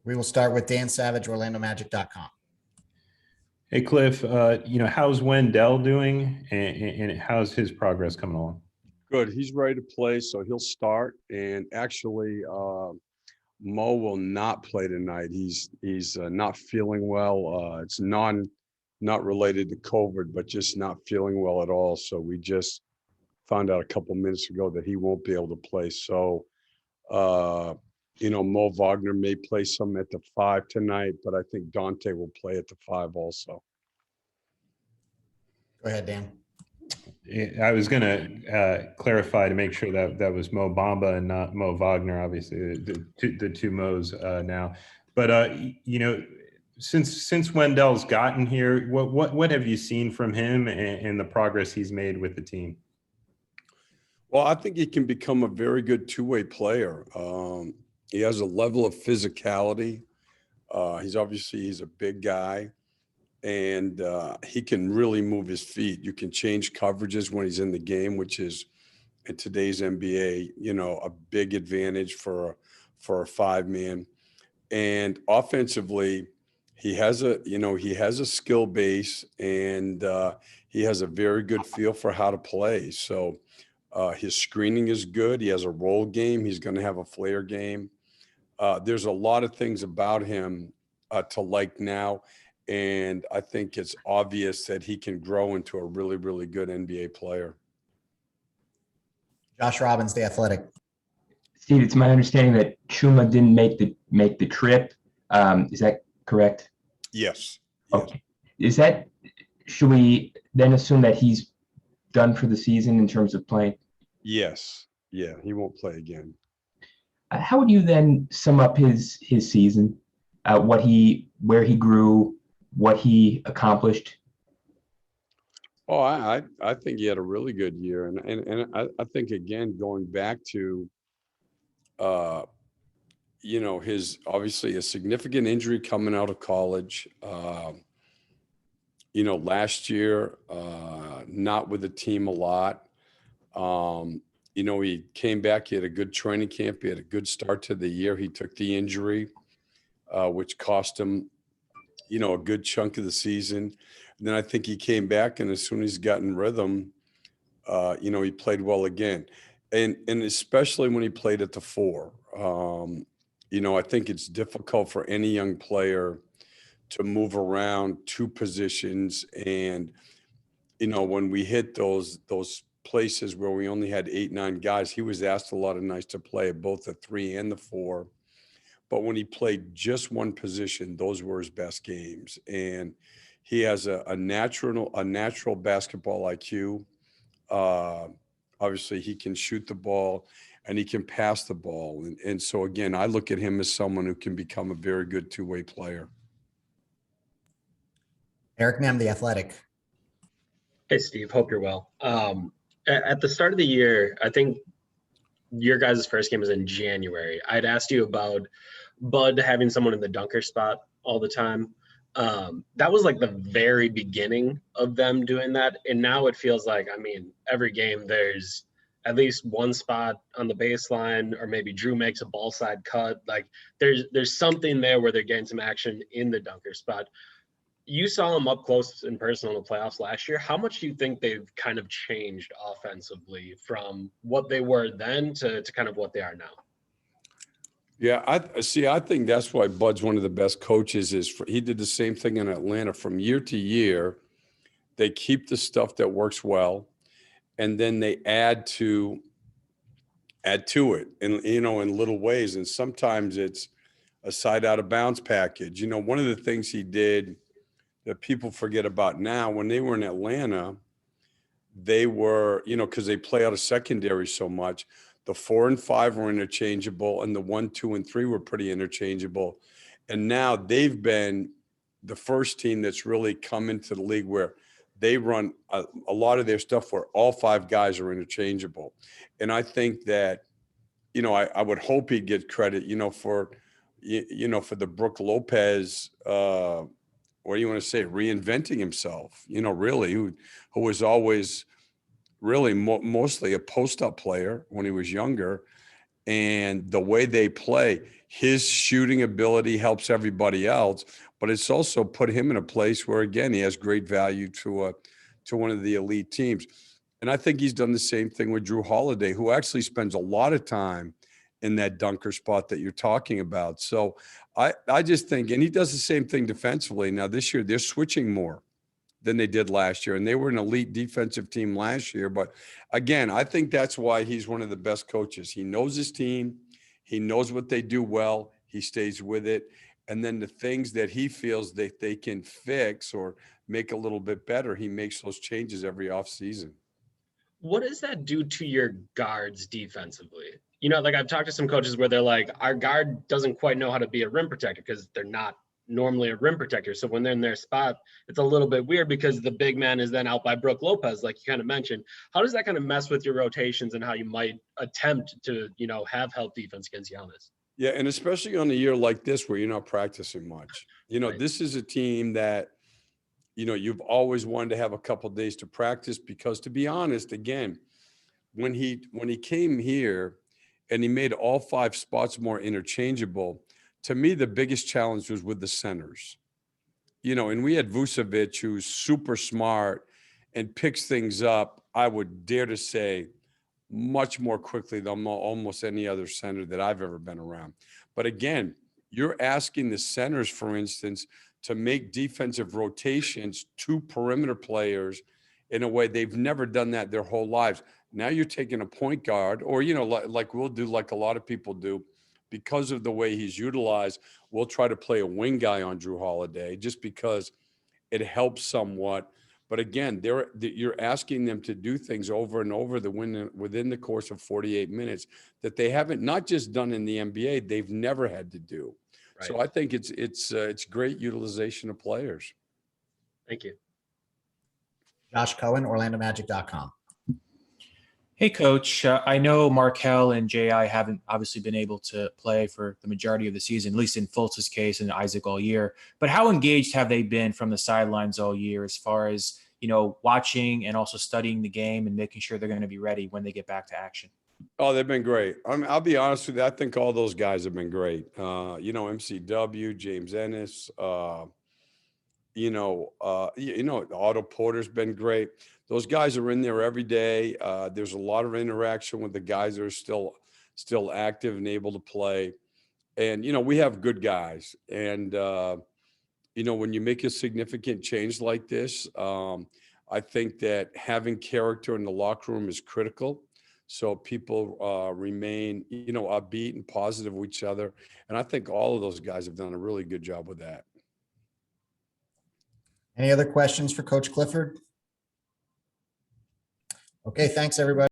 We will start with Dan Savage, OrlandoMagic.com. Hey, Cliff, how's Wendell doing and how's his progress coming along? Good. He's ready to play, so he'll start. And actually, Mo will not play tonight. He's not feeling well. It's not related to COVID, but just not feeling well at all. So we just found out a couple minutes ago that he won't be able to play. So, Mo Wagner may play some at the 5 tonight, but I think Dante will play at the 5 also. Go ahead, Dan. I was going to clarify to make sure that was Mo Bamba and not Mo Wagner, obviously the two Mo's now. But since Wendell's gotten here, what have you seen from him and the progress he's made with the team? Well, I think he can become a very good two-way player. He has a level of physicality. He's a big guy. And he can really move his feet. You can change coverages when he's in the game, which is in today's NBA, a big advantage for a 5-man. And offensively, he has a skill base, and he has a very good feel for how to play. So his screening is good. He has a roll game. He's going to have a flare game. There's a lot of things about him to like now. And I think it's obvious that he can grow into a really, really good NBA player. Josh Robbins, The Athletic. Steve, it's my understanding that Chuma didn't make the trip. Is that correct? Yes. Okay. Should we then assume that he's done for the season in terms of playing? Yes. Yeah, he won't play again. How would you then sum up his season? Where he grew, what he accomplished? Oh, I think he had a really good year, and I think, again, going back to his obviously a significant injury coming out of college. Last year, not with the team a lot. He came back. He had a good training camp. He had a good start to the year. He took the injury, which cost him a good chunk of the season. And then I think he came back, and as soon as he's gotten rhythm, he played well again. And especially when he played at the 4. I think it's difficult for any young player to move around 2 positions. And, when we hit those places where we only had 8, 9 guys, he was asked a lot of nights to play at both the 3 and the 4. But when he played just one position, those were his best games. And he has a natural basketball IQ. Obviously, he can shoot the ball and he can pass the ball. And so, again, I look at him as someone who can become a very good two-way player. Eric Nam, The Athletic. Hey, Steve. Hope you're well. At the start of the year, I think your guys' first game was in January. I'd asked you about Bud having someone in the dunker spot all the time. That was like the very beginning of them doing that. And now it feels like, every game there's at least one spot on the baseline, or maybe Drew makes a ball side cut. Like there's something there where they're getting some action in the dunker spot. You saw them up close and personal in the playoffs last year. How much do you think they've kind of changed offensively from what they were then to kind of what they are now? Yeah, I think that's why Bud's one of the best coaches. He did the same thing in Atlanta. From year to year, they keep the stuff that works well, and then they add to it in little ways. And sometimes it's a side out of bounds package. One of the things he did that people forget about now, when they were in Atlanta, they were, because they play out of secondary so much, the 4 and 5 were interchangeable, and the 1, 2, and 3 were pretty interchangeable. And now they've been the first team that's really come into the league where they run a lot of their stuff where all 5 guys are interchangeable. And I think that, I would hope he'd get credit, for the Brook Lopez, what do you want to say, reinventing himself, really, who was always really mostly a post-up player when he was younger. and the way they play, his shooting ability helps everybody else, but it's also put him in a place where, again, he has great value to one of the elite teams. And I think he's done the same thing with Drew Holiday, who actually spends a lot of time in that dunker spot that you're talking about. So I just think, and he does the same thing defensively. Now this year they're switching more than they did last year, and they were an elite defensive team last year. But again, I think that's why he's one of the best coaches. He knows his team. He knows what they do well. He stays with it. And then the things that he feels that they can fix or make a little bit better, he makes those changes every offseason. What does that do to your guards defensively? You know, like I've talked to some coaches where they're like, our guard doesn't quite know how to be a rim protector because they're not normally a rim protector. So when they're in their spot, it's a little bit weird because the big man is then out by Brook Lopez, like you kind of mentioned. How does that kind of mess with your rotations and how you might attempt to, you know, have help defense against Giannis? Yeah, and especially on a year like this where you're not practicing much. You know, Right. This is a team that, you know, you've always wanted to have a couple of days to practice because, to be honest, again, when he came here and he made all 5 spots more interchangeable, to me, the biggest challenge was with the centers. You know, and we had Vucevic, who's super smart and picks things up, I would dare to say, much more quickly than almost any other center that I've ever been around. But again, you're asking the centers, for instance, to make defensive rotations to perimeter players in a way they've never done that their whole lives. Now you're taking a point guard, or, you know, like we'll do, like a lot of people do, because of the way he's utilized, we'll try to play a wing guy on Drew Holiday just because it helps somewhat. But again, you're asking them to do things over and over within the course of 48 minutes that they haven't not just done in the NBA, they've never had to do. Right. So I think it's great utilization of players. Thank you. Josh Cohen, OrlandoMagic.com. Hey, Coach. I know Markelle and J.I. haven't obviously been able to play for the majority of the season, at least in Fultz's case and Isaac all year. But how engaged have they been from the sidelines all year as far as, you know, watching and also studying the game and making sure they're going to be ready when they get back to action? Oh, they've been great. I'll be honest with you. I think all those guys have been great. You know, MCW, James Ennis, Otto Porter's been great. Those guys are in there every day. There's a lot of interaction with the guys that are still active and able to play. And, you know, we have good guys. And, you know, when you make a significant change like this, I think that having character in the locker room is critical. So people remain, you know, upbeat and positive with each other. And I think all of those guys have done a really good job with that. Any other questions for Coach Clifford? Okay, thanks, everybody.